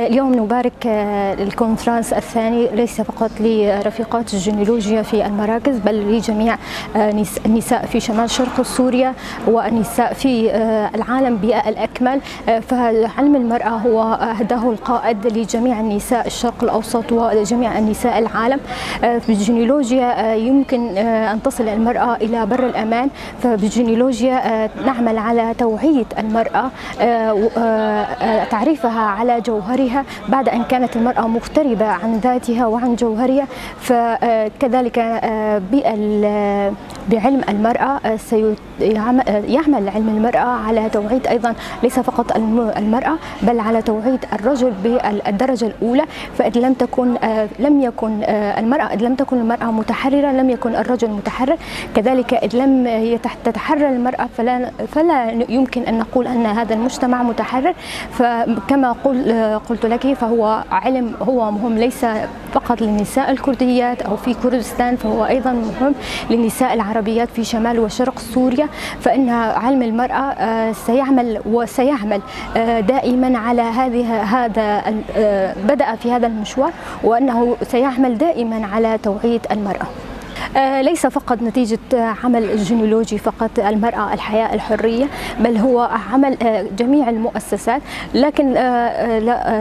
اليوم نبارك الكونفرنس الثاني ليس فقط لرفيقات الجينيولوجيا في المراكز بل لجميع النساء في شمال شرق سوريا والنساء في العالم بالأكمل. فعلم المرأة هو أهداه القائد لجميع النساء الشرق الأوسط وجميع النساء العالم. بالجينيولوجيا يمكن أن تصل المرأة إلى بر الأمان، فبالجينيولوجيا نعمل على توعية المرأة، تعريفها على جوهرها بعد أن كانت المرأة مغتربة عن ذاتها وعن جوهرها. فكذلك بعلم المرأة يعمل علم المرأة على توعية أيضا ليس فقط المرأة بل على توعية الرجل بالدرجة الأولى. فإذ لم يكن المرأة متحررة لم يكن الرجل متحرر. كذلك إذ لم تتحرر المرأة فلا يمكن أن نقول أن هذا المجتمع متحرر. فكما قلت لك فهو علم هو مهم ليس فقط للنساء الكرديات أو في كردستان، فهو أيضا مهم للنساء العربيات في شمال وشرق سوريا. فإن علم المرأة سيعمل دائما على هذا بدأ في هذا المشوار، وأنه سيعمل دائما على توعية المرأة. ليس فقط نتيجة عمل الجينيولوجي فقط المرأة الحياة الحرية، بل هو عمل جميع المؤسسات. لكن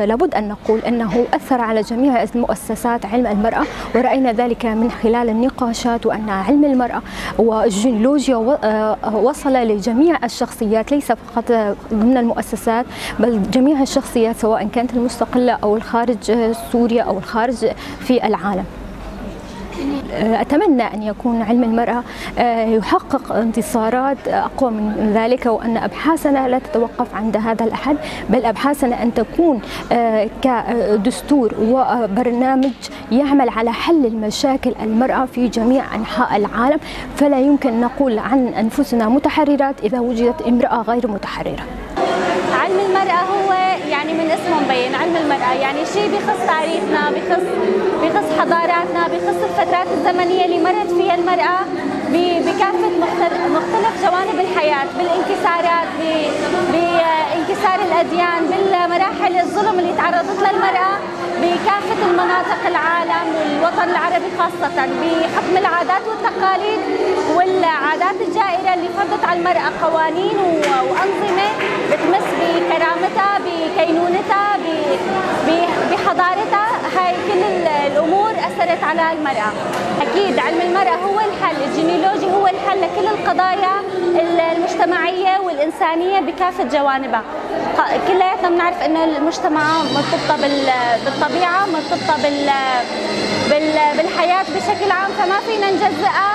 لابد أن نقول أنه أثر على جميع المؤسسات علم المرأة، ورأينا ذلك من خلال النقاشات، وأن علم المرأة والجينيولوجيا وصل لجميع الشخصيات ليس فقط ضمن المؤسسات بل جميع الشخصيات سواء كانت المستقلة أو الخارج سوريا أو الخارج في العالم. أتمنى أن يكون علم المرأة يحقق انتصارات أقوى من ذلك، وأن أبحاثنا لا تتوقف عند هذا الحد، بل أبحاثنا أن تكون كدستور وبرنامج يعمل على حل المشاكل المرأة في جميع أنحاء العالم. فلا يمكن نقول عن أنفسنا متحررات إذا وجدت امرأة غير متحررة. علم المرأة هو يعني من اسمه مبين، علم المرأة يعني شيء بيخص تاريخنا، بيخص حضاراتنا، بيخص الفترات الزمنية اللي مرت فيها المرأة بكافة مختلف جوانب الحياة، بالانكسارات، بانكسار الأديان، بالمراحل الظلم اللي تعرضت لها المرأة بكافة المناطق العالم والوطن العربي خاصة، بحكم العادات والتقاليد والعادات الجائرة اللي فرضت على المرأة قوانين وأنظمة بتمس بكرامتها، بكينونتها، بحضارتها. هاي كل الأمور أثرت على المرأة. أكيد علم المرأة هو الحل، الجينيولوجي هو الحل لكل القضايا المجتمعية والإنسانية بكافة جوانبها. كلياتنا بنعرف إنه المجتمع مرتبطة بالطبيعة، مرتبطة بالحياة بشكل عام، فما فينا نجزئها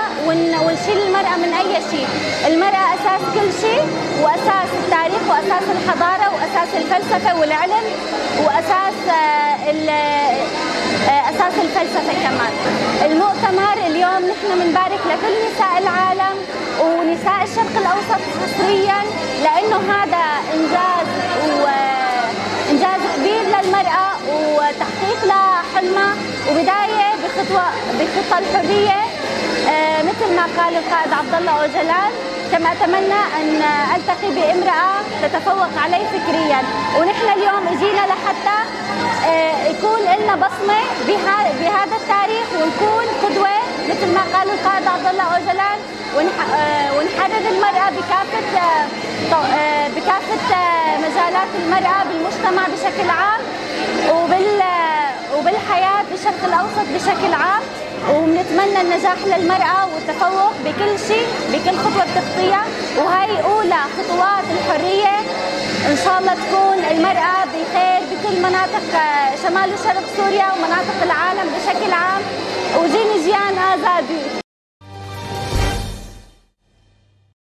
ونشيل المرأة من أي شيء. المرأة أساس كل شيء، وأساس التاريخ، وأساس الحضارة، وأساس الفلسفة والعلم، وأساس الفلسفة كمان. المؤتمر اليوم نحن بنبارك لكل نساء العالم ونساء الشرق الأوسط حصريا، لأنه هذا إنجاز كبير للمرأة وتحقيق لحلمها وبداية بخطة الحرية مثل ما قال القائد عبد الله أوجلان. كما أتمنى أن ألتقي بامرأة تتفوق علي فكريا، ونحن اليوم اجينا لحتى يكون لنا بصمة بهذا التاريخ، ونكون قدوة مثل ما قال القائد عبد الله أوجلان، ونحرر المرأة بكافة مجالات المرأة بالمجتمع بشكل عام وبالحياة بالشرق الأوسط بشكل عام. وبنتمنى النجاح للمرأة والتفوق بكل شيء، بكل خطوة بتخطيها، وهي أولى خطوات الحرية. إن شاء الله تكون المرأة بخير بكل مناطق شمال وشرق سوريا ومناطق العالم بشكل عام. وجيني جيان آزادي.